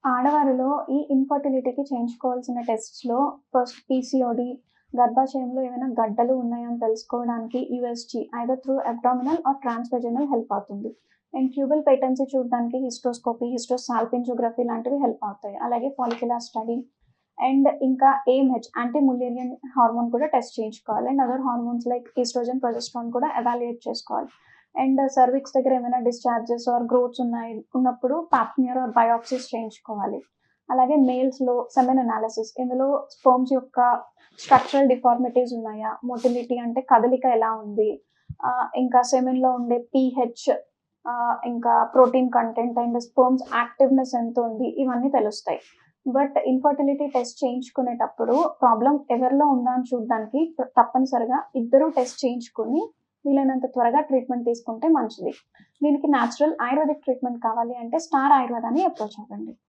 ఆడవారిలో ఈ ఇన్‌ఫర్టిలిటీకి చేయించుకోవాల్సిన టెస్ట్స్‌లో first PCOD, గర్భాశయంలో ఏమైనా గడ్డలు ఉన్నాయా అని తెలుసుకోవడానికి USG either through abdominal or transvaginal help అవుతుంది. అండ్ ట్యూబల్ పేటెన్సీ చూడడానికి హిస్టోస్కోపీ, హిస్టోసాల్పింజోగ్రఫీ లాంటివి హెల్ప్ అవుతాయి. అలాగే ఫాలిక్యులర్ స్టడీ అండ్ ఇంకా ఏఎంహెచ్ యాంటీ ముల్లేరియన్ హార్మోన్ కూడా టెస్ట్ చేయించుకోవాలి. And other hormones like estrogen, progesterone కూడా ఎవాల్యుయేట్ చేసుకోవాలి. అండ్ సర్విక్స్ దగ్గర ఏమైనా డిశ్చార్జెస్ ఆర్ గ్రోత్స్ ఉన్నప్పుడు పాప్‌స్మియర్ ఆర్ బయాప్సీస్ చేయించుకోవాలి. అలాగే మేల్స్‌లో సెమెన్ అనాలిసిస్ ఇందులో స్పెర్మ్స్ యొక్క స్ట్రక్చరల్ డిఫార్మిటీస్ ఉన్నాయా? మోటిలిటీ అంటే కదలిక ఎలా ఉంది? ఇంకా సెమెన్‌లో ఉండే పీహెచ్ ఇంకా protein content and sperms activeness ఎంత ఉంది? ఇవన్నీ తెలుస్తాయి. బట్ ఇన్‌ఫర్టిలిటీ టెస్ట్ చేయించుకునేటప్పుడు ప్రాబ్లమ్ ఎవరిలో ఉందా అని చూడడానికి తప్పనిసరిగా ఇద్దరూ టెస్ట్ చేయించుకొని వీలైనంత త్వరగా ట్రీట్మెంట్ తీసుకుంటే మంచిది. దీనికి నేచురల్ ఆయుర్వేదిక్ ట్రీట్మెంట్ కావాలి అంటే స్టార్ ఆయుర్వేదాన్ని అప్రోచ్ అవ్వండి.